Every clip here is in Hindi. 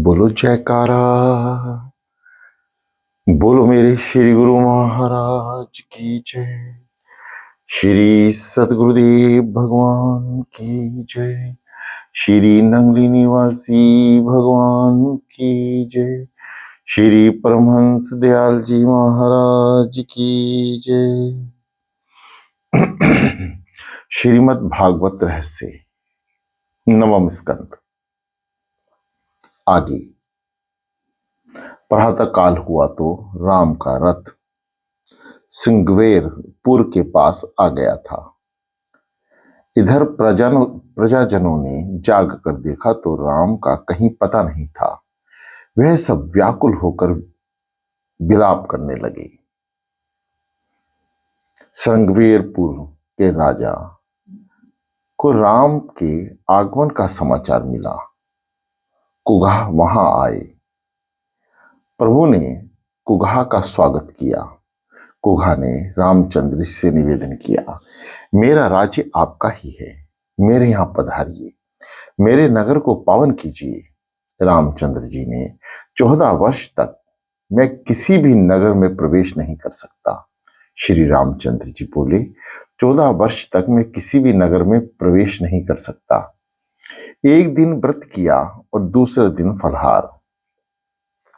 बोलो जयकारा। बोलो मेरे श्री गुरु महाराज की जय। श्री सतगुरुदेव भगवान की जय। श्री नंगली निवासी भगवान की जय। श्री परमहंस दयाल जी महाराज की जय। श्रीमद् भागवत रहस्य नवम स्कंद। आगे प्रातः काल हुआ तो राम का रथ सिंगवेरपुर के पास आ गया था। इधर प्रजाजनों ने जाग कर देखा तो राम का कहीं पता नहीं था। वह सब व्याकुल होकर विलाप करने लगे। सिंगवेरपुर के राजा को राम के आगमन का समाचार मिला। कुगहा वहां आए। प्रभु ने कुगहा का स्वागत किया। कुगहा ने रामचंद्र से निवेदन किया, मेरा राज्य आपका ही है, मेरे यहां पधारिए, मेरे नगर को पावन कीजिए। रामचंद्र जी ने 14 वर्ष तक मैं किसी भी नगर में प्रवेश नहीं कर सकता। श्री रामचंद्र जी बोले, 14 वर्ष तक मैं किसी भी नगर में प्रवेश नहीं कर सकता। एक दिन व्रत किया और दूसरे दिन फलहार।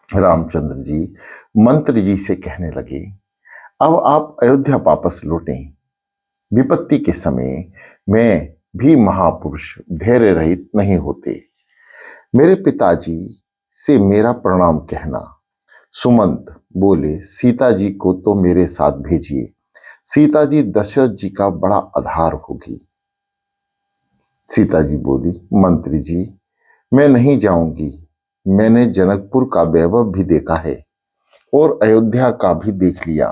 रामचंद्र जी मंत्री जी से कहने लगे, अब आप अयोध्या वापस लौटें। विपत्ति के समय में भी महापुरुष धैर्य रहित नहीं होते। मेरे पिताजी से मेरा प्रणाम कहना। सुमंत बोले, सीता जी को तो मेरे साथ भेजिए। सीता जी दशरथ जी का बड़ा आधार होगी। सीता जी बोली, मंत्री जी मैं नहीं जाऊंगी। मैंने जनकपुर का वैभव भी देखा है और अयोध्या का भी देख लिया।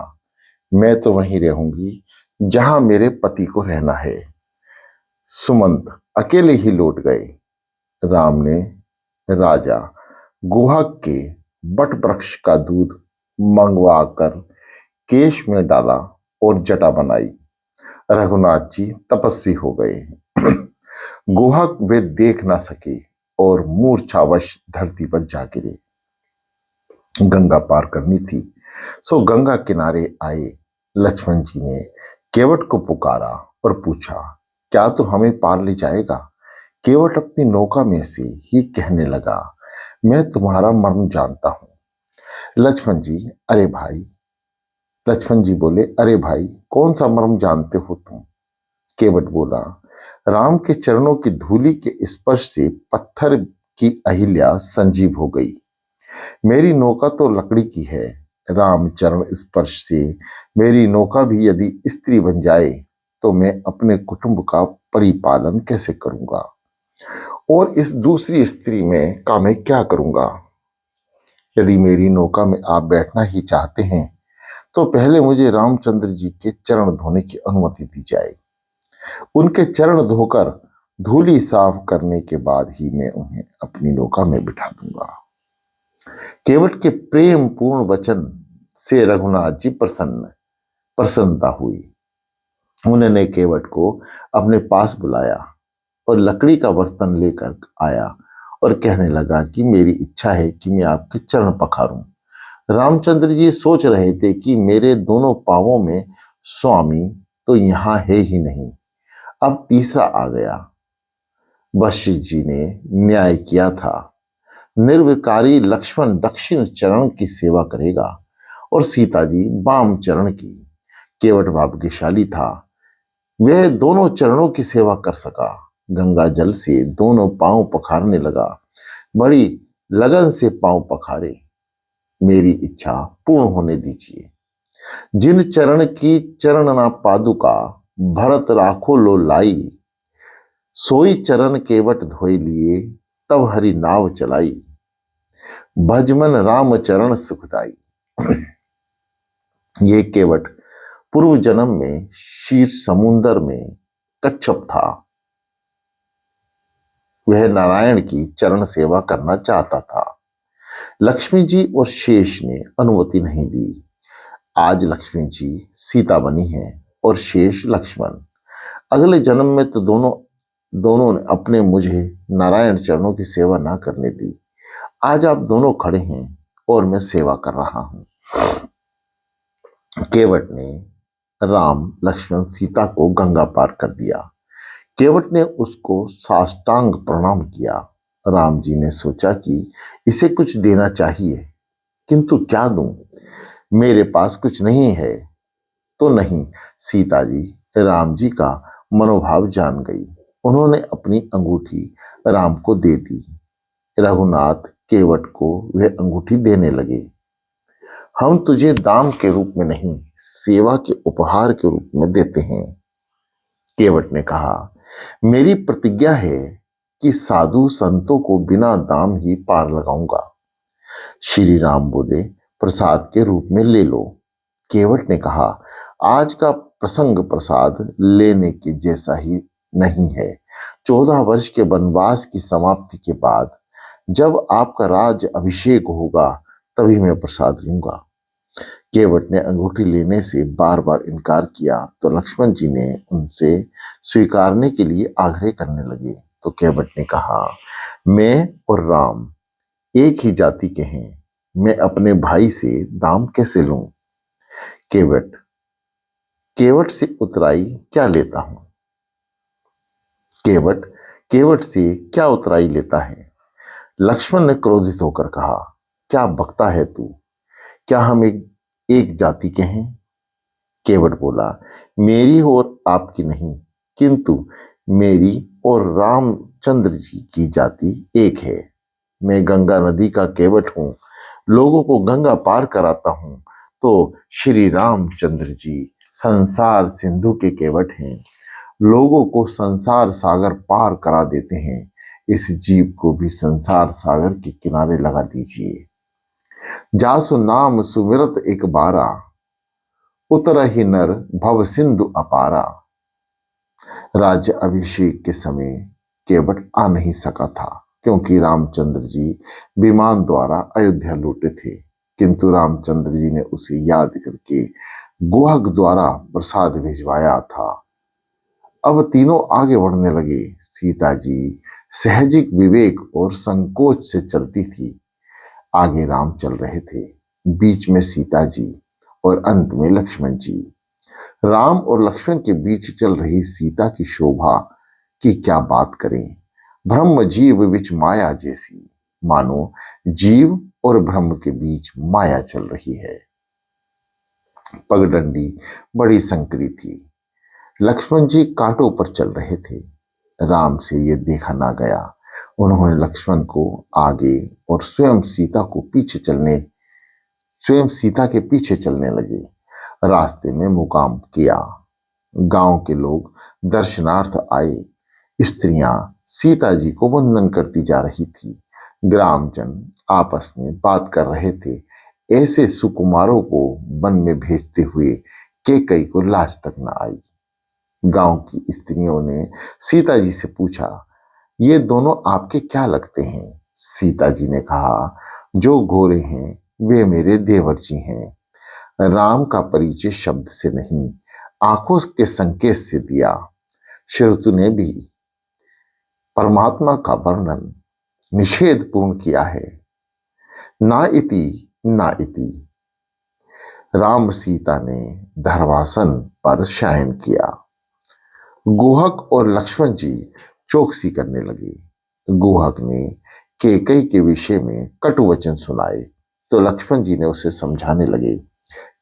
मैं तो वहीं रहूंगी जहां मेरे पति को रहना है। सुमंत अकेले ही लौट गए। राम ने राजा गुहक के बट वृक्ष का दूध मंगवाकर केश में डाला और जटा बनाई। रघुनाथ जी तपस्वी हो गए। गुहक वे देख ना सके और मूर्छावश धरती पर जा गिरे। गंगा पार करनी थी, सो गंगा किनारे आए। लक्ष्मण जी ने केवट को पुकारा और पूछा, क्या तो हमें पार ले जाएगा? केवट अपनी नौका में से ही कहने लगा, मैं तुम्हारा मर्म जानता हूं। लक्ष्मण जी बोले, अरे भाई कौन सा मर्म जानते हो तुम? केवट बोला, राम के चरणों की धूलि के स्पर्श से पत्थर की अहिल्या संजीव हो गई। मेरी नौका तो लकड़ी की है। राम चरण स्पर्श से मेरी नौका भी यदि स्त्री बन जाए तो मैं अपने कुटुंब का परिपालन कैसे करूंगा और इस दूसरी स्त्री में का मैं क्या करूंगा? यदि मेरी नौका में आप बैठना ही चाहते हैं तो पहले मुझे रामचंद्र जी के चरण धोने की अनुमति दी जाए। उनके चरण धोकर धूली साफ करने के बाद ही मैं उन्हें अपनी नौका में बिठा दूंगा। केवट के प्रेम पूर्ण वचन से रघुनाथ जी प्रसन्नता हुई। उन्होंने केवट को अपने पास बुलाया और लकड़ी का बर्तन लेकर आया और कहने लगा कि मेरी इच्छा है कि मैं आपके चरण पखारूं। रामचंद्र जी सोच रहे थे कि मेरे दोनों पांवों में स्वामी तो यहां है ही नहीं, अब तीसरा आ गया। वशिष्ठ जी ने न्याय किया था, निर्विकारी लक्ष्मण दक्षिण चरण की सेवा करेगा और सीता जी वाम चरण की। केवट भाग्यशाली था, वह दोनों चरणों की सेवा कर सका। गंगा जल से दोनों पांव पखारने लगा। बड़ी लगन से पांव पखारे। मेरी इच्छा पूर्ण होने दीजिए। जिन चरण की चरणना पादुका भरत राखो लो लाई, सोई चरण केवट धोई लिए तब हरि नाव चलाई। भजमन राम चरण सुखदाई। ये केवट पूर्व जन्म में शीर समुंदर में कच्छप था। वह नारायण की चरण सेवा करना चाहता था। लक्ष्मी जी और शेष ने अनुमति नहीं दी। आज लक्ष्मी जी सीता बनी है और शेष लक्ष्मण। अगले जन्म में तो दोनों ने अपने मुझे नारायण चरणों की सेवा ना करने दी। आज आप दोनों खड़े हैं और मैं सेवा कर रहा हूं। केवट ने राम लक्ष्मण सीता को गंगा पार कर दिया। केवट ने उसको साष्टांग प्रणाम किया। राम जी ने सोचा कि इसे कुछ देना चाहिए, किंतु क्या दूं, मेरे पास कुछ नहीं है। तो नहीं, सीता जी राम जी का मनोभाव जान गई। उन्होंने अपनी अंगूठी राम को दे दी। रघुनाथ केवट को वह अंगूठी देने लगे। हम तुझे दाम के रूप में नहीं, सेवा के उपहार के रूप में देते हैं। केवट ने कहा, मेरी प्रतिज्ञा है कि साधु संतों को बिना दाम ही पार लगाऊंगा। श्री राम बोले, प्रसाद के रूप में ले लो। केवट ने कहा, आज का प्रसंग प्रसाद लेने के जैसा ही नहीं है। 14 वर्ष के वनवास की समाप्ति के बाद जब आपका राज अभिषेक होगा तभी मैं प्रसाद लूंगा। केवट ने अंगूठी लेने से बार बार इनकार किया तो लक्ष्मण जी ने उनसे स्वीकारने के लिए आग्रह करने लगे। तो केवट ने कहा, मैं और राम एक ही जाति के हैं, मैं अपने भाई से दाम कैसे लूं। केवट केवट से उतराई क्या लेता हूं। केवट केवट से क्या उतराई लेता है। लक्ष्मण ने क्रोधित होकर कहा, क्या बकता है तू, क्या हम एक जाति के हैं। केवट बोला, मेरी और आपकी नहीं, किंतु मेरी और रामचंद्र जी की जाति एक है। मैं गंगा नदी का केवट हूं, लोगों को गंगा पार कराता हूं। तो श्री रामचंद्र जी संसार सिंधु के केवट हैं, लोगों को संसार सागर पार करा देते हैं। इस जीव को भी संसार सागर के किनारे लगा दीजिए। जासु नाम सुमिरत एक बारा, उतर ही नर भव सिंधु अपारा। राज्य अभिषेक के समय केवट आ नहीं सका था, क्योंकि रामचंद्र जी विमान द्वारा अयोध्या लौटे थे। किंतु रामचंद्र जी ने उसे याद करके गुहक द्वारा प्रसाद भिजवाया था। अब तीनों आगे बढ़ने लगे। सीता जी सहजिक विवेक और संकोच से चलती थी। आगे राम चल रहे थे, बीच में सीता जी और अंत में लक्ष्मण जी। राम और लक्ष्मण के बीच चल रही सीता की शोभा की क्या बात करें। ब्रह्म जीव विच माया जैसी, मानो जीव और ब्रह्म के बीच माया चल रही है। पगडंडी बड़ी संकरी थी। लक्ष्मण जी कांटों पर चल रहे थे। राम से ये देखा ना गया। उन्होंने लक्ष्मण को आगे और स्वयं सीता के पीछे चलने लगे। रास्ते में मुकाम किया। गांव के लोग दर्शनार्थ आए। स्त्रियां सीता जी को वंदन करती जा रही थी। ग्रामजन आपस में बात कर रहे थे। ऐसे सुकुमारों को वन में भेजते हुए कैकई को लाज तक न आई। गांव की स्त्रियों ने सीता जी से पूछा, ये दोनों आपके क्या लगते हैं। सीता जी ने कहा, जो गोरे हैं वे मेरे देवर जी हैं। राम का परिचय शब्द से नहीं, आंखों के संकेत से दिया। श्रुति ने भी परमात्मा का वर्णन निषेध पूर्ण किया है। ना इति ना इति। राम सीता ने धर्वासन पर शयन किया। गुहक और लक्ष्मण जी चौकसी करने लगे। गुहक ने कैकई के विषय में कटु वचन सुनाए तो लक्ष्मण जी ने उसे समझाने लगे।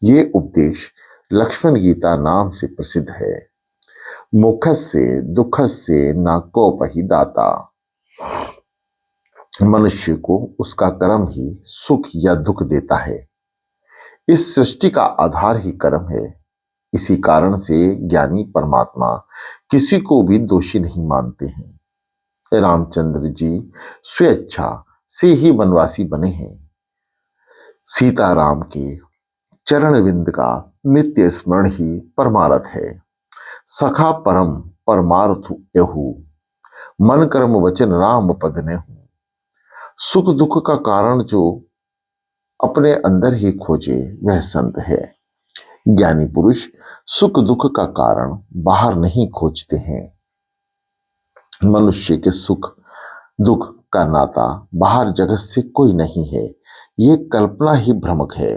ये उपदेश लक्ष्मण गीता नाम से प्रसिद्ध है। मुखस्य दुखस्य न कोपहि दाता। मनुष्य को उसका कर्म ही सुख या दुख देता है। इस सृष्टि का आधार ही कर्म है। इसी कारण से ज्ञानी परमात्मा किसी को भी दोषी नहीं मानते हैं। रामचंद्र जी स्वेच्छा से ही वनवासी बने हैं। सीताराम के चरण बिंद का नित्य स्मरण ही परमार्थ है। सखा परम परमार्थ यहू, मन कर्म वचन राम पद ने हूं। सुख दुख का कारण जो अपने अंदर ही खोजे वह संत है। ज्ञानी पुरुष सुख दुख का कारण बाहर नहीं खोजते हैं। मनुष्य के सुख दुख का नाता बाहर जगत से कोई नहीं है। ये कल्पना ही भ्रमक है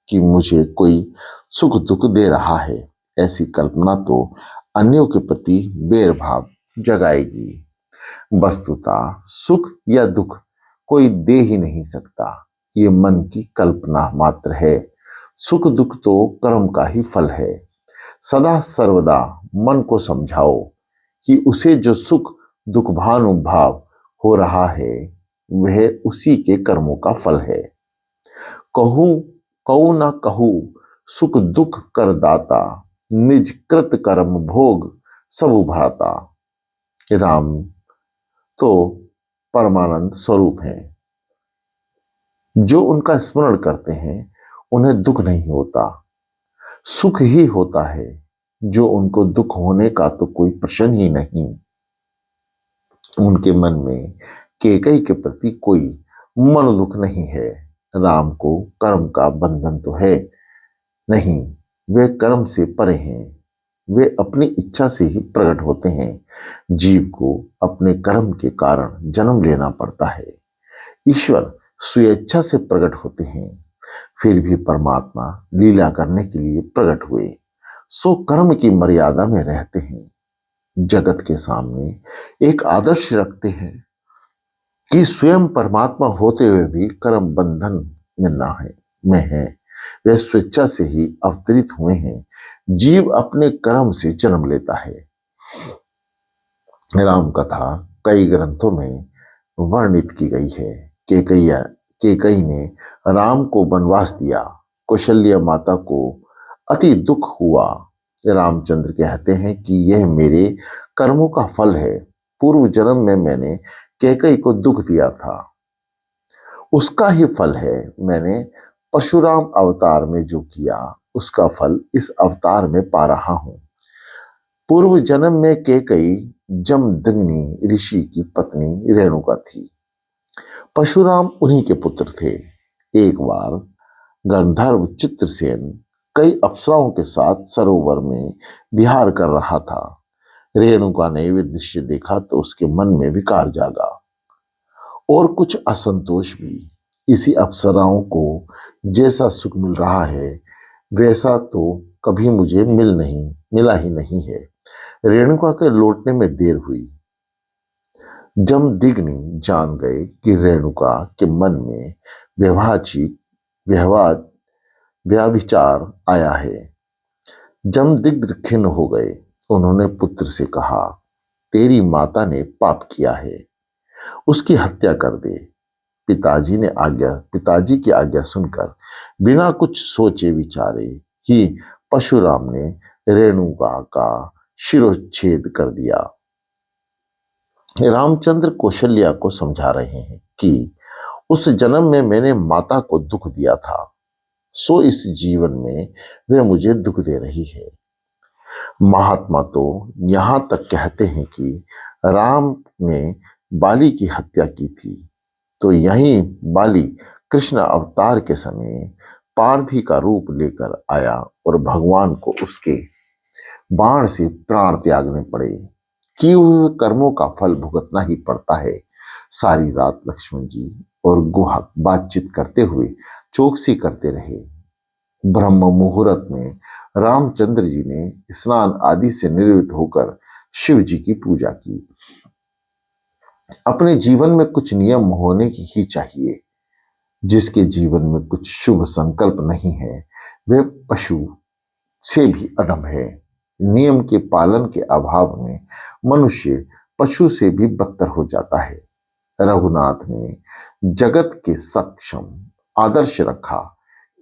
कि मुझे कोई सुख दुख दे रहा है। ऐसी कल्पना तो अन्यों के प्रति बैर भाव जगाएगी। वस्तुतः सुख या दुख कोई दे ही नहीं सकता। ये मन की कल्पना मात्र है। सुख दुख तो कर्म का ही फल है। सदा सर्वदा मन को समझाओ कि उसे जो सुख दुख भानुभाव हो रहा है वह उसी के कर्मों का फल है। कहूं कहूं ना कहूं सुख दुख कर दाता, निज कृत कर्म भोग सब उभराता। राम तो परमानंद स्वरूप हैं। जो उनका स्मरण करते हैं उन्हें दुख नहीं होता, सुख ही होता है। जो उनको दुख होने का तो कोई प्रश्न ही नहीं। उनके मन में कैकेयी के प्रति कोई मन दुख नहीं है। राम को कर्म का बंधन तो है नहीं, वे कर्म से परे हैं। वे अपनी इच्छा से ही प्रकट होते हैं। जीव को अपने कर्म के कारण जन्म लेना पड़ता है। ईश्वर स्वेच्छा से प्रकट होते हैं। फिर भी परमात्मा लीला करने के लिए प्रकट हुए, सो कर्म की मर्यादा में रहते हैं। जगत के सामने एक आदर्श रखते हैं कि स्वयं परमात्मा होते हुए भी कर्म बंधन में ना है में है। वे स्वेच्छा से ही अवतरित हुए हैं। जीव अपने कर्म से जन्म लेता है। राम कथा कई ग्रंथों में वर्णित की गई है। कैकेयी ने राम को वनवास दिया। कौशल्या माता को अति दुख हुआ। रामचंद्र कहते हैं कि यह मेरे कर्मों का फल है। पूर्व जन्म में मैंने कैकेयी को दुख दिया था, उसका ही फल है। मैंने परशुराम अवतार में जो किया उसका फल इस अवतार में पा रहा हूं। पूर्व जन्म में कैकेयी जमदग्नि ऋषि की पत्नी रेणुका थी। परशुराम उन्हीं के पुत्र थे। एक बार गंधर्व चित्रसेन कई अप्सराओं के साथ सरोवर में विहार कर रहा था। रेणुका ने वे दृश्य देखा तो उसके मन में विकार जागा और कुछ असंतोष भी। इसी अप्सराओं को जैसा सुख मिल रहा है वैसा तो कभी मुझे मिला ही नहीं है। रेणुका के लौटने में देर हुई। जमदग्नि जान गए कि रेणुका के मन में व्यवहार व्याभिचार आया है। जमदग्नि खिन्न हो गए। उन्होंने पुत्र से कहा, तेरी माता ने पाप किया है, उसकी हत्या कर दे। पिताजी की आज्ञा सुनकर बिना कुछ सोचे विचारे ही परशुराम ने रेणुका का शिरोच्छेद कर दिया। रामचंद्र कौशल्या को समझा रहे हैं कि उस जन्म में मैंने माता को दुख दिया था, सो इस जीवन में वे मुझे दुख दे रही है। महात्मा तो यहां तक कहते हैं कि राम ने बाली की हत्या की थी, तो यही बाली कृष्ण अवतार के समय पारधी का रूप लेकर आया और भगवान को उसके बाण से प्राण त्यागने पड़े। किए हुए कर्मों का फल भुगतना ही पड़ता है। सारी रात लक्ष्मण जी और गुहा बातचीत करते हुए चौकसी करते रहे। ब्रह्म मुहूर्त में रामचंद्र जी ने स्नान आदि से निवृत्त होकर शिव जी की पूजा की। अपने जीवन में कुछ नियम होने ही चाहिए। जिसके जीवन में कुछ शुभ संकल्प नहीं है वह पशु से भी अधम है। नियम के पालन के अभाव में मनुष्य पशु से भी बदतर हो जाता है। रघुनाथ ने जगत के सक्षम आदर्श रखा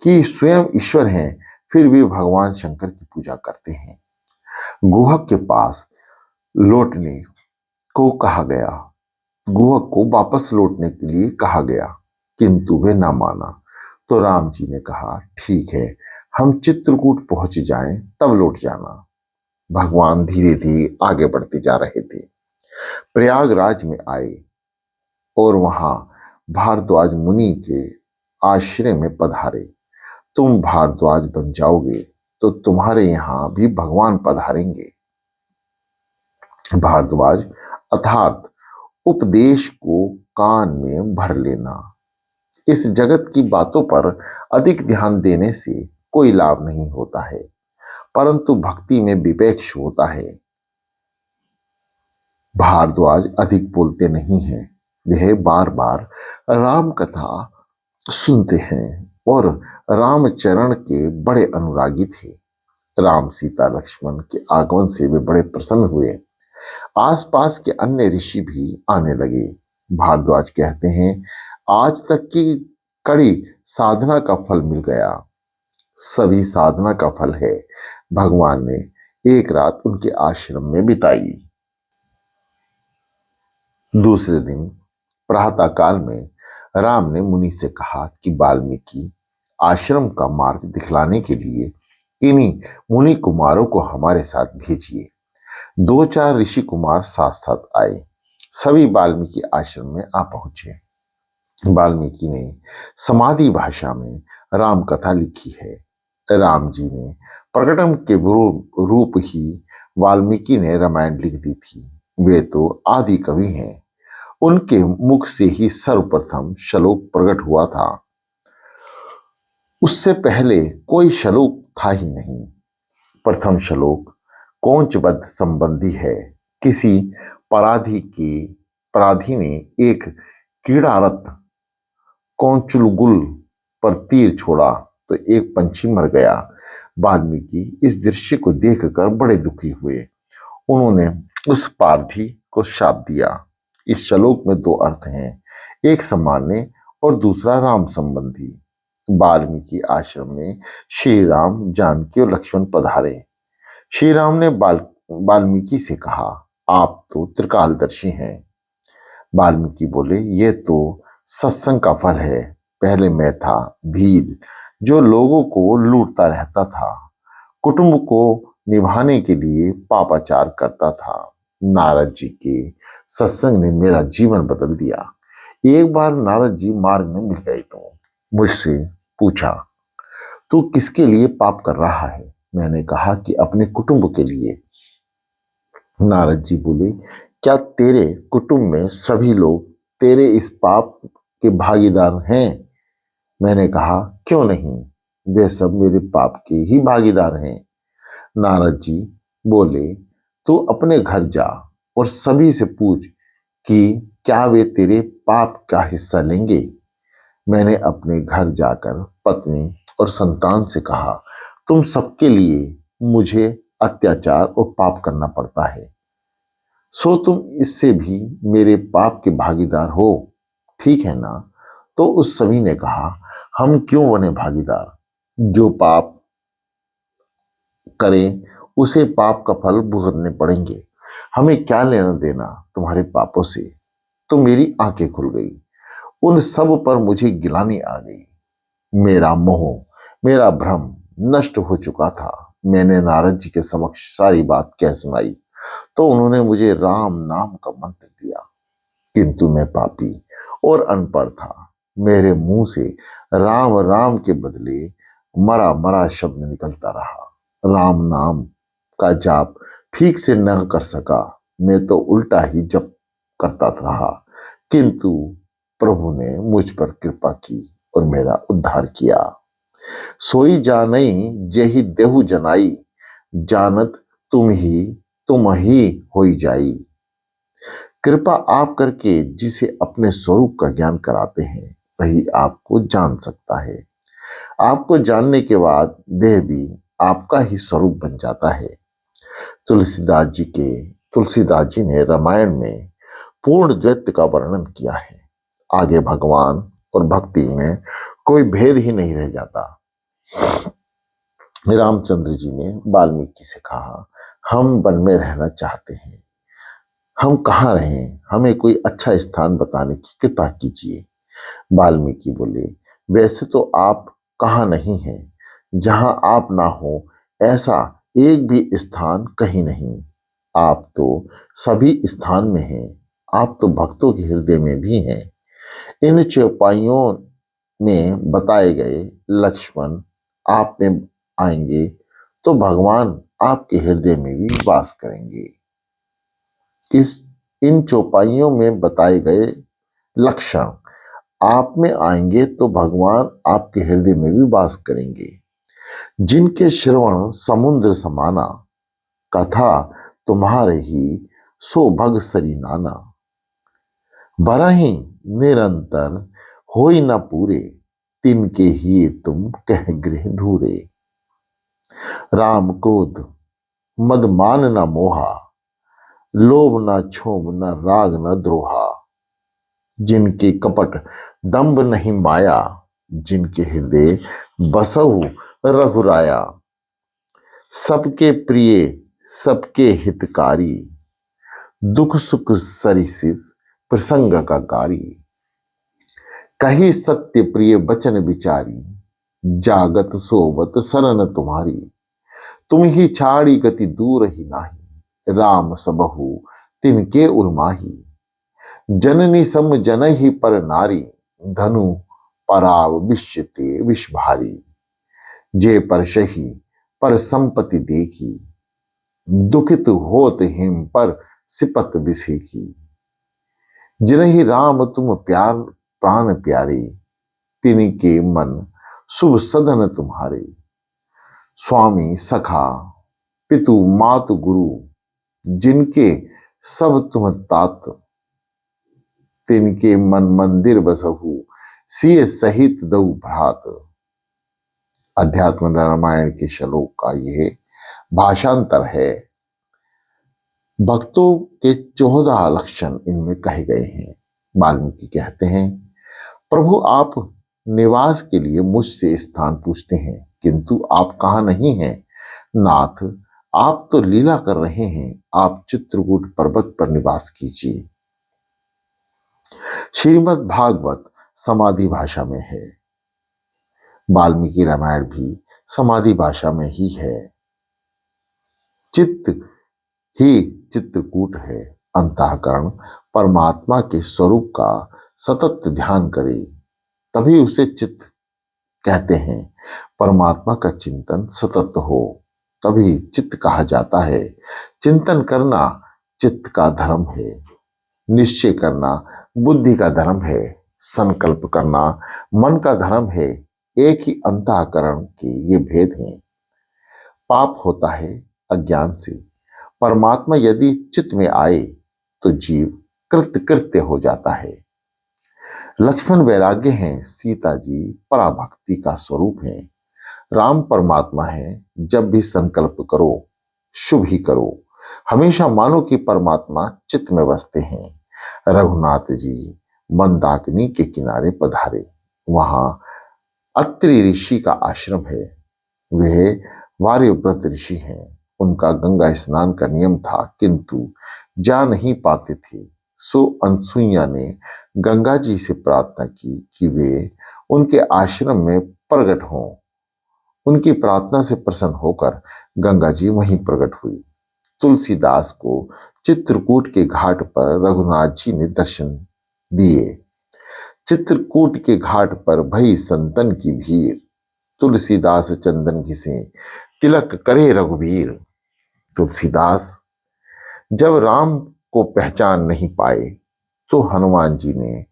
कि स्वयं ईश्वर हैं, फिर भी भगवान शंकर की पूजा करते हैं। गुहक के पास लौटने को कहा गया, गुहक को वापस लौटने के लिए कहा गया, किंतु वे ना माना। तो राम जी ने कहा, ठीक है, हम चित्रकूट पहुंच जाएं तब लौट जाना। भगवान धीरे धीरे आगे बढ़ते जा रहे थे। प्रयागराज में आए और वहां भारद्वाज मुनि के आश्रय में पधारे। तुम भारद्वाज बन जाओगे तो तुम्हारे यहां भी भगवान पधारेंगे। भारद्वाज अर्थात उपदेश को कान में भर लेना। इस जगत की बातों पर अधिक ध्यान देने से कोई लाभ नहीं होता है, परंतु भक्ति में विवेक होता है। भारद्वाज अधिक बोलते नहीं हैं। वह बार बार राम कथा सुनते हैं और रामचरण के बड़े अनुरागी थे। राम सीता लक्ष्मण के आगमन से वे बड़े प्रसन्न हुए। आसपास के अन्य ऋषि भी आने लगे। भारद्वाज कहते हैं, आज तक की कड़ी साधना का फल मिल गया। सभी साधना का फल है। भगवान ने एक रात उनके आश्रम में बिताई। दूसरे दिन प्रातः काल में राम ने मुनि से कहा कि वाल्मीकि आश्रम का मार्ग दिखलाने के लिए इन्हीं मुनि कुमारों को हमारे साथ भेजिए। 2-4 ऋषि कुमार साथ साथ आए। सभी वाल्मीकि आश्रम में आ पहुंचे। वाल्मीकि ने समाधि भाषा में राम कथा लिखी है। राम जी ने प्रकटम के रूप ही वाल्मीकि ने रामायण लिख दी थी। वे तो आदि कवि हैं। उनके मुख से ही सर्वप्रथम श्लोक प्रकट हुआ था। उससे पहले कोई श्लोक था ही नहीं। प्रथम श्लोक कौंचवध संबंधी है। किसी पराधी ने एक कीड़ारत कौंचुलगुल पर तीर छोड़ा तो एक पंछी मर गया। वाल्मीकि इस दृश्य को देखकर बड़े दुखी हुए। उन्होंने उस पारधी को शाप दिया। इस श्लोक में 2 अर्थ हैं, एक सामान्य और दूसरा राम संबंधी। वाल्मीकि आश्रम में श्री राम, जानकी और लक्ष्मण पधारे। श्री राम ने वाल्मीकि से कहा, आप तो त्रिकालदर्शी हैं। वाल्मीकि बोले, ये तो सत्संग का फल है। पहले मैं था भील, जो लोगों को लूटता रहता था, कुटुंब को निभाने के लिए पापाचार करता था। नारद जी के सत्संग ने मेरा जीवन बदल दिया। एक बार नारद जी मार्ग में मिल गए तो मुझसे पूछा, तू किसके लिए पाप कर रहा है? मैंने कहा कि अपने कुटुंब के लिए। नारद जी बोले, क्या तेरे कुटुंब में सभी लोग तेरे इस पाप के भागीदार हैं? मैंने कहा, क्यों नहीं, वे सब मेरे पाप के ही भागीदार हैं। नारद जी बोले, तू अपने घर जा और सभी से पूछ कि क्या वे तेरे पाप का हिस्सा लेंगे। मैंने अपने घर जाकर पत्नी और संतान से कहा, तुम सबके लिए मुझे अत्याचार और पाप करना पड़ता है, सो तुम इससे भी मेरे पाप के भागीदार हो, ठीक है ना? तो उस सभी ने कहा, हम क्यों बने भागीदार? जो पाप करें उसे पाप का फल भुगतने पड़ेंगे। हमें क्या लेना देना तुम्हारे पापों से? तो मेरी आंखें खुल गई। उन सब पर मुझे गिलानी आ गई। मेरा मोह, मेरा भ्रम नष्ट हो चुका था। मैंने नारद जी के समक्ष सारी बात कह सुनाई तो उन्होंने मुझे राम नाम का मंत्र दिया, किंतु मैं पापी और अनपढ़ था। मेरे मुंह से राम राम के बदले मरा मरा शब्द निकलता रहा। राम नाम का जाप ठीक से न कर सका। मैं तो उल्टा ही जप करता रहा, किंतु प्रभु ने मुझ पर कृपा की और मेरा उद्धार किया। सोई जानई जेहि देहु जनाई, जानत तुम ही होई जाई। कृपा आप करके जिसे अपने स्वरूप का ज्ञान कराते हैं वही आपको जान सकता है। आपको जानने के बाद वह भी आपका ही स्वरूप बन जाता है। तुलसीदास जी ने रामायण में पूर्ण द्वैत का वर्णन किया है। आगे भगवान और भक्ति में कोई भेद ही नहीं रह जाता। रामचंद्र जी ने वाल्मीकि से कहा, हम वन में रहना चाहते हैं, हम कहाँ रहें? हमें कोई अच्छा स्थान बताने की कृपा कीजिए। वाल्मीकि बोले, वैसे तो आप कहाँ नहीं हैं, जहां आप ना हो ऐसा एक भी स्थान कहीं नहीं। आप तो सभी स्थान में हैं। आप तो भक्तों के हृदय में भी हैं। इन चौपाइयों में बताए गए लक्ष्मण आप में आएंगे तो भगवान आपके हृदय में भी वास करेंगे। इन चौपाइयों में बताए गए लक्षण, आप में आएंगे तो भगवान आपके हृदय में भी वास करेंगे। जिनके श्रवण समुद्र समाना, कथा तुम्हारे ही सो भग सरी नाना। बरहि निरंतर होई न पूरे, तिनके ही तुम कह गृह ढूरे। राम क्रोध मद मान न मोहा, लोभ न क्षोभ न राग न द्रोहा। जिनके कपट दंभ नहीं माया, जिनके हृदय बसहु रघुराया। सबके प्रिय सबके हितकारी, दुख सुख सरिसिस प्रसंग का कारी। कही सत्य प्रिय बचन विचारी, जागत सोबत सरन तुम्हारी। तुम ही छाड़ी गति दूर ही नाही, राम सबहु तिनके उर्माही। जननी सम जन ही पर नारी, धनु पराव विश्व ते विष भारी। जे पर शही पर संपत्ति देखी, दुखित होत हिम पर सिपत बिसेखी। जिनहि राम तुम प्यार प्राण प्यारे, तिनके मन शुभ सदन तुम्हारे। स्वामी सखा पितु मातु गुरु, जिनके सब तुम तात। तिनके मन मंदिर बसहु, सिय सहित दऊ भ्रात। अध्यात्म रामायण के श्लोक का यह भाषांतर है। भक्तों के 14 लक्षण इनमें कहे गए हैं। वाल्मीकि कहते हैं, प्रभु आप निवास के लिए मुझसे स्थान पूछते हैं, किंतु आप कहाँ नहीं हैं। नाथ आप तो लीला कर रहे हैं, आप चित्रकूट पर्वत पर निवास कीजिए। श्रीमद् भागवत समाधि भाषा में है, वाल्मीकि रामायण भी समाधि भाषा में ही है। चित्त ही चित्रकूट है। अंतःकरण परमात्मा के स्वरूप का सतत ध्यान करे, तभी उसे चित्त कहते हैं। परमात्मा का चिंतन सतत हो, तभी चित्त कहा जाता है। चिंतन करना चित्त का धर्म है, निश्चय करना बुद्धि का धर्म है, संकल्प करना मन का धर्म है। एक ही अंतःकरण के ये भेद हैं। पाप होता है अज्ञान से। परमात्मा यदि चित्त में आए तो जीव कृत्य कृत्य हो जाता है। लक्ष्मण वैराग्य हैं, सीता जी पराभक्ति का स्वरूप हैं। राम परमात्मा है, जब भी संकल्प करो शुभ ही करो। हमेशा मानो कि परमात्मा चित्त में बसते हैं। रघुनाथ जी मंदाकिनी के किनारे पधारे, वहां अत्रि ऋषि का आश्रम है। वे वार्यव्रत ऋषि हैं। उनका गंगा स्नान का नियम था, किंतु जा नहीं पाते थे। सो अनसुईया ने गंगा जी से प्रार्थना की कि वे उनके आश्रम में प्रकट हों। उनकी प्रार्थना से प्रसन्न होकर गंगा जी वहीं प्रकट हुई। तुलसीदास को चित्रकूट के घाट पर रघुनाथ जी ने दर्शन दिए। चित्रकूट के घाट पर भई संतन की भीड़, तुलसीदास चंदन घिसे तिलक करे रघुवीर। तुलसीदास जब राम को पहचान नहीं पाए तो हनुमान जी ने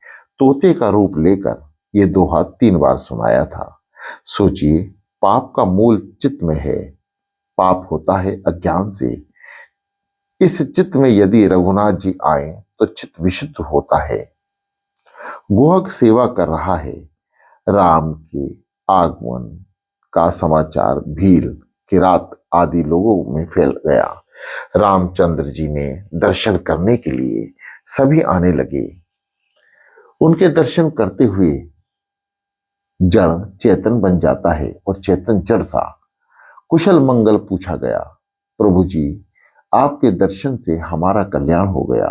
तोते का रूप लेकर ये दोहा 3 बार सुनाया था। सोचिए, पाप का मूल चित्त में है। पाप होता है अज्ञान से। इस चित्त में यदि रघुनाथ जी आए तो चित्त विशुद्ध होता है। गुहक सेवा कर रहा है। राम के आगमन का समाचार भील, किरात आदि लोगों में फैल गया। रामचंद्र जी ने दर्शन करने के लिए सभी आने लगे। उनके दर्शन करते हुए जड़ चेतन बन जाता है और चेतन जड़ सा। कुशल मंगल पूछा गया। प्रभु जी, आपके दर्शन से हमारा कल्याण हो गया,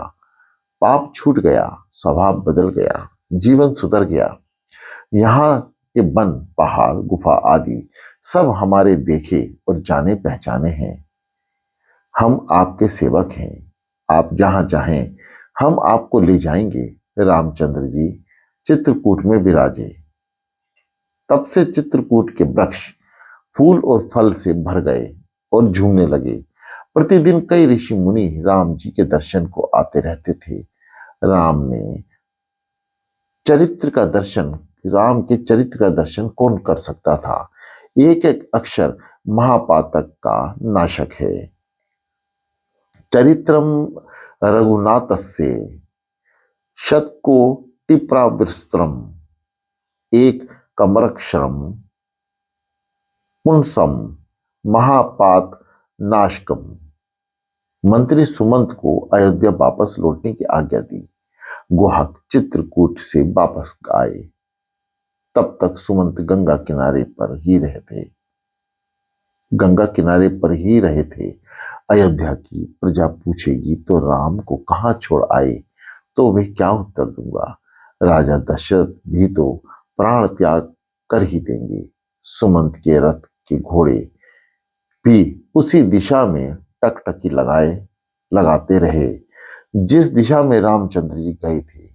पाप छूट गया, स्वभाव बदल गया, जीवन सुधर गया। यहाँ के वन पहाड़ गुफा आदि सब हमारे देखे और जाने पहचाने हैं। हम आपके सेवक हैं। आप जहां चाहें हम आपको ले जाएंगे। रामचंद्र जी चित्रकूट में विराजे। तब से चित्रकूट के वृक्ष फूल और फल से भर गए और झूमने लगे। प्रतिदिन कई ऋषि मुनि राम जी के दर्शन को आते रहते थे। राम ने चरित्र का दर्शन, राम के चरित्र का दर्शन कौन कर सकता था? एक एक अक्षर महापातक का नाशक है। चरित्रम रघुनाथस्य शतकोटिप्रविस्तरम एक कमरक्षरम पुंसम महापात नाशकम। मंत्री सुमंत को अयोध्या वापस लौटने की आज्ञा दी। गुहक चित्रकूट से वापस आए। तब तक सुमंत गंगा किनारे पर ही रहते, गंगा किनारे पर ही रहे थे। अयोध्या की प्रजा पूछेगी तो राम को कहाँ छोड़ आए, तो वे क्या उत्तर दूंगा? राजा दशरथ भी तो प्राण त्याग कर ही देंगे। सुमंत के रथ के घोड़े भी उसी दिशा में टकटकी लगाते रहे जिस दिशा में रामचंद्र जी गए थे।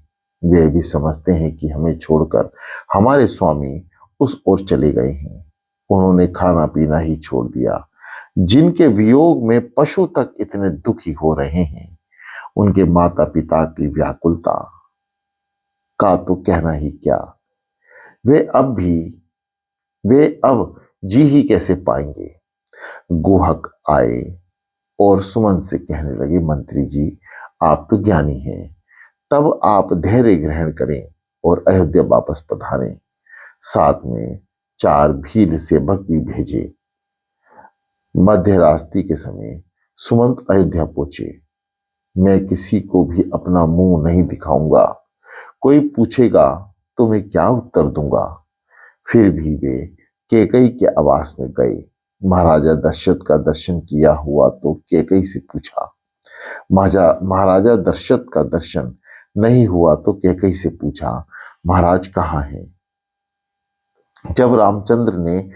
वे भी समझते हैं कि हमें छोड़कर हमारे स्वामी उस ओर चले गए हैं। उन्होंने खाना पीना ही छोड़ दिया। जिनके वियोग में पशु तक इतने दुखी हो रहे हैं, उनके माता पिता की व्याकुलता का तो कहना ही क्या। वे अब जी ही कैसे पाएंगे? गुहक आए और सुमन से कहने लगे, मंत्री जी आप तो ज्ञानी हैं, तब आप धैर्य ग्रहण करें और अयोध्या वापस पधारें। साथ में 4 भील सेवक भी भेजे। मध्य रात्रि के समय सुमंत अयोध्या पहुंचे। मैं किसी को भी अपना मुंह नहीं दिखाऊंगा। कोई पूछेगा तो मैं क्या उत्तर दूंगा? फिर भी वे कैकई के आवास में गए। महाराजा दशरथ का दर्शन किया हुआ तो कैकई से पूछा। महाराजा दशरथ का दर्शन नहीं हुआ तो कैकई से पूछा, महाराज कहाँ हैं? जब रामचंद्र ने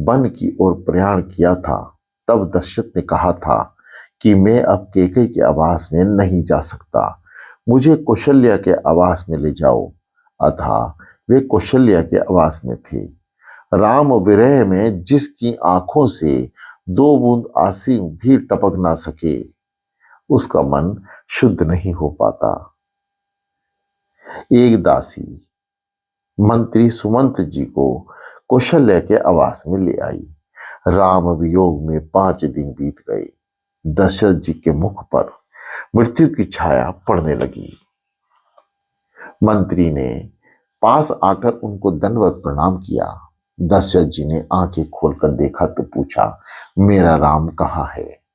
वन की ओर प्रयाण किया था, तब दशरथ ने कहा था कि मैं अब कैकई के आवास में नहीं जा सकता, मुझे कौशल्या के आवास में ले जाओ। अतः वे कौशल्या के आवास में थे। राम विरह में जिसकी आंखों से 2 बूंद आंसू भी टपक ना सके, उसका मन शुद्ध नहीं हो पाता। एक दासी मंत्री सुमंत जी को कौशल्या के आवास में ले आई। राम वियोग में 5 दिन बीत गए। दशरथ जी के मुख पर मृत्यु की छाया पड़ने लगी। मंत्री ने पास आकर उनको दंडवत प्रणाम किया। दशरथ जी ने आंखें खोलकर देखा तो पूछा, मेरा राम कहाँ है?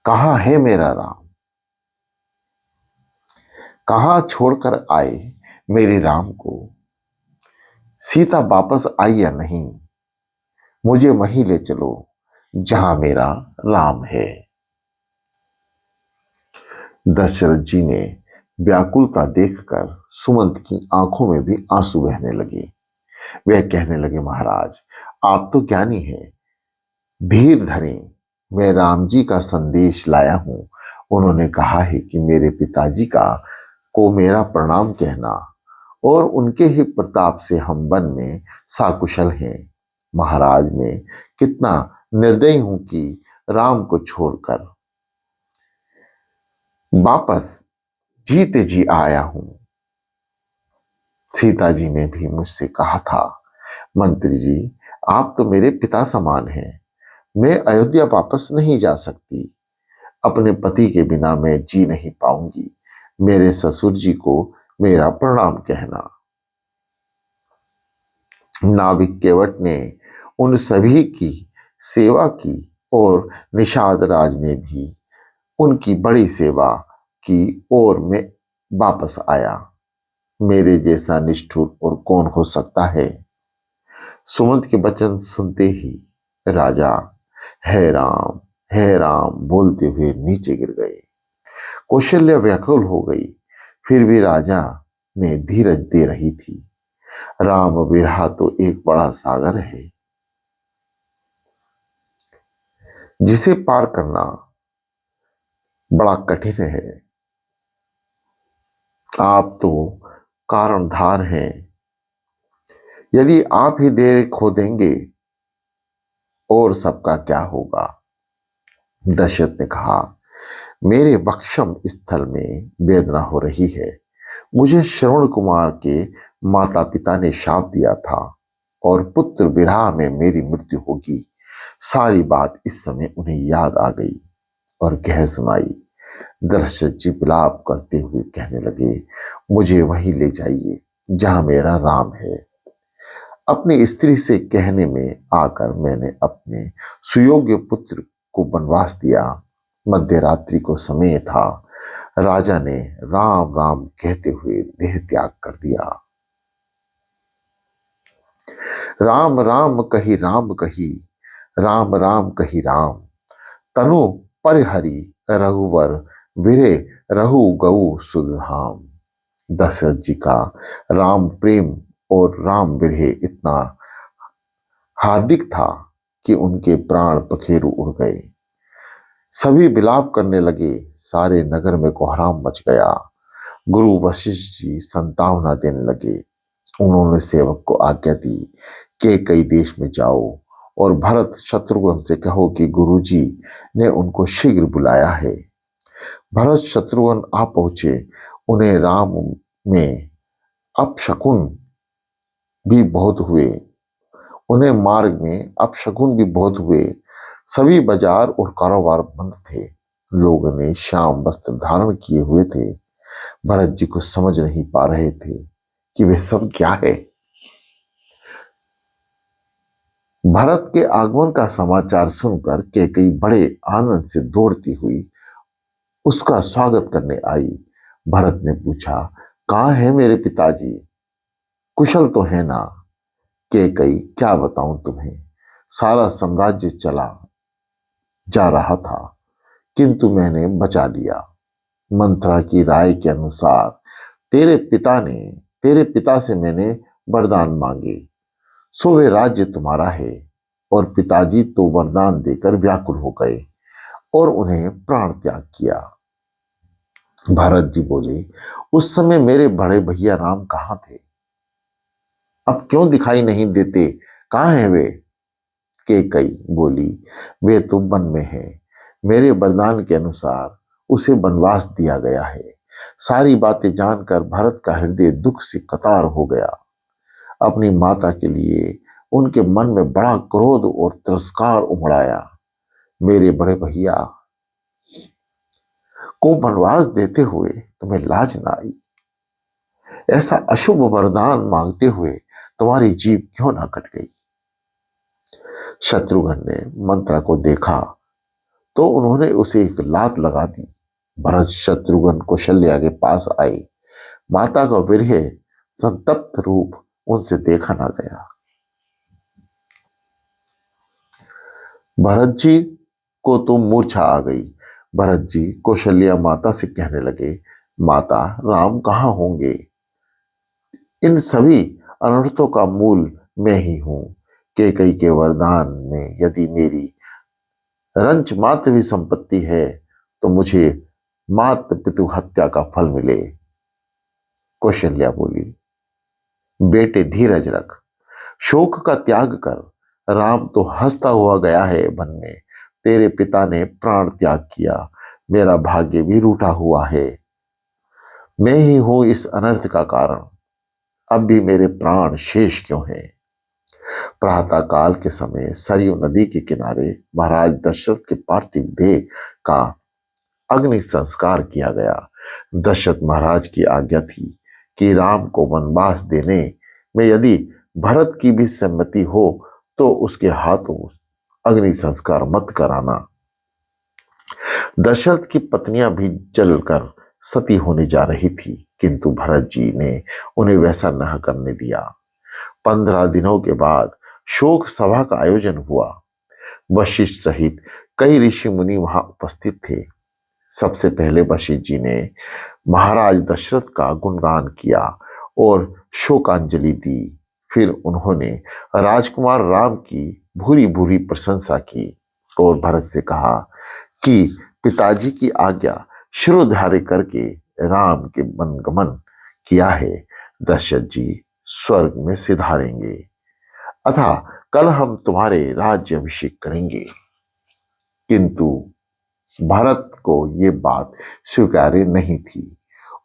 कहाँ है मेरा राम? कहाँ छोड़कर आए मेरे राम को? सीता वापस आई या नहीं? मुझे वहीं ले चलो जहां मेरा राम है। दशरथ जी ने व्याकुलता देखकर सुमंत की आंखों में भी आंसू बहने लगे। वह कहने लगे, महाराज आप तो ज्ञानी हैं, धीर धरें, मैं राम जी का संदेश लाया हूं। उन्होंने कहा है कि मेरे पिताजी को मेरा प्रणाम कहना, और उनके ही प्रताप से हम वन में साकुशल हैं। महाराज मैं कितना निर्दयी हूं कि राम को छोड़कर वापस जीते जी आया हूं। सीता जी ने भी मुझसे कहा था, मंत्री जी आप तो मेरे पिता समान हैं, मैं अयोध्या वापस नहीं जा सकती। अपने पति के बिना मैं जी नहीं पाऊंगी। मेरे ससुर जी को मेरा प्रणाम कहना। नाविक केवट ने उन सभी की सेवा की और निषाद राज ने भी उनकी बड़ी सेवा की और मैं वापस आया। मेरे जैसा निष्ठुर और कौन हो सकता है? सुमंत के वचन सुनते ही राजा हे राम बोलते हुए नीचे गिर गए। कौशल्या व्याकुल हो गई, फिर भी राजा ने धीरज दे रही थी। राम विरह तो एक बड़ा सागर है जिसे पार करना बड़ा कठिन है। आप तो कारणधार हैं, यदि आप ही देर खो देंगे और सबका क्या होगा? दशरथ ने कहा, मेरे बक्षम स्थल में वेदना हो रही है। मुझे श्रवण कुमार के माता पिता ने शाप दिया था और पुत्र विरह में मेरी मृत्यु होगी। सारी बात इस समय उन्हें याद आ गई और कह सुनाई। दशरथ जी विलाप करते हुए कहने लगे, मुझे वहीं ले जाइए जहां मेरा राम है। अपनी स्त्री से कहने में आकर मैंने अपने सुयोग्य पुत्र को वनवास दिया। मध्य रात्रि को समय था। राजा ने राम राम कहते हुए देह त्याग कर दिया। राम राम कही राम कही, राम राम कही राम, तनु परिहरि रघुवर विरे रहु गौ सुधाम। दशरथ जी का राम प्रेम और राम विरह इतना हार्दिक था कि उनके प्राण पखेरु उड़ गए। सभी विलाप करने लगे। सारे नगर में कोहराम मच गया। गुरु वशिष्ठ जी संतावना देने लगे। उन्होंने सेवक को आज्ञा दी कि कई देश में जाओ और भरत शत्रुघ्न से कहो कि गुरुजी ने उनको शीघ्र बुलाया है। भरत शत्रुघ्न आ पहुंचे। उन्हें राम में अपशकुन भी बहुत हुए। उन्हें मार्ग में अपशकुन भी बहुत हुए। सभी बाजार और कारोबार बंद थे। लोगों ने श्याम वस्त्र धारण किए हुए थे। भरत जी को समझ नहीं पा रहे थे कि वह सब क्या है। भरत के आगमन का समाचार सुनकर कैकेयी बड़े आनंद से दौड़ती हुई उसका स्वागत करने आई। भरत ने पूछा, कहाँ है मेरे पिताजी? कुशल तो है ना? कैकेयी, क्या बताऊं तुम्हें, सारा साम्राज्य चला जा रहा था किंतु मैंने बचा लिया। मंत्रा की राय के अनुसार तेरे पिता से मैंने वरदान मांगे, सो वे राज्य तुम्हारा है। और पिताजी तो वरदान देकर व्याकुल हो गए और उन्हें प्राण त्याग किया। भरत जी बोले, उस समय मेरे बड़े भैया राम कहाँ थे? अब क्यों दिखाई नहीं देते? कहाँ हैं वे? कैकेयी बोली, वे तो वन में है। मेरे वरदान के अनुसार उसे वनवास दिया गया है। सारी बातें जानकर भरत का हृदय दुख से कतार हो गया। अपनी माता के लिए उनके मन में बड़ा क्रोध और तिरस्कार उमड़। मेरे बड़े भैया को वनवास देते हुए तुम्हें लाज न आई? ऐसा अशुभ वरदान मांगते हुए तुम्हारी जीभ क्यों ना कट गई? शत्रुघ्न ने मंत्रा को देखा तो उन्होंने उसे एक लात लगा दी। भरत शत्रुघ्न कौशल्या के पास आए। माता का विरह संतप्त रूप उनसे देखा ना गया। भरत जी को तो मूर्छा आ गई। भरत जी कौशल्या माता से कहने लगे, माता, राम कहाँ होंगे? इन सभी अनर्थों का मूल मैं ही हूं। कैकेयी के वरदान में यदि मेरी रंच मात्र भी संपत्ति है तो मुझे मात पितु हत्या का फल मिले। कौशल्या बोली, बेटे धीरज रख, शोक का त्याग कर। राम तो हंसता हुआ गया है वन में। तेरे पिता ने प्राण त्याग किया। मेरा भाग्य भी रूठा हुआ है। मैं ही हूं इस अनर्थ का कारण। अब भी मेरे प्राण शेष क्यों हैं? प्रातः काल के समय सरयू नदी के किनारे महाराज दशरथ के पार्थिव देह का अग्नि संस्कार किया गया। दशरथ महाराज की आज्ञा थी कि राम को वनवास देने में यदि भरत की भी सम्मति हो तो उसके हाथों अग्नि संस्कार मत कराना। दशरथ की पत्नियां भी जलकर सती होने जा रही थी किंतु भरत जी ने उन्हें वैसा न करने दिया। 15 दिनों के बाद शोक सभा का आयोजन हुआ। वशिष्ठ सहित कई ऋषि मुनि वहां उपस्थित थे। सबसे पहले वशिष्ठ जी ने महाराज दशरथ का गुणगान किया और शोकांजलि दी। फिर उन्होंने राजकुमार राम की भूरी भूरी प्रशंसा की और भरत से कहा कि पिताजी की आज्ञा शिरोधार्य करके राम के वनगमन किया है। दशरथ जी स्वर्ग में सिधारेंगे, अतः कल हम तुम्हारे राज्य अभिषेक करेंगे। किंतु भरत को ये बात स्वीकार्य नहीं थी।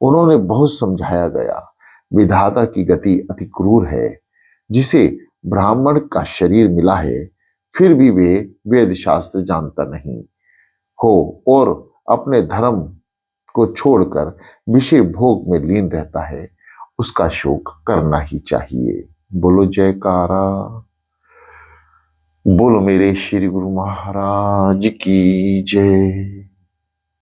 उन्होंने बहुत समझाया गया, विधाता की गति अति क्रूर है। जिसे ब्राह्मण का शरीर मिला है, फिर भी वे वेद शास्त्र जानता नहीं हो और अपने धर्म को छोड़कर विषय भोग में लीन रहता है, उसका शोक करना ही चाहिए। बोलो जयकारा, बोलो मेरे श्री गुरु महाराज की जय।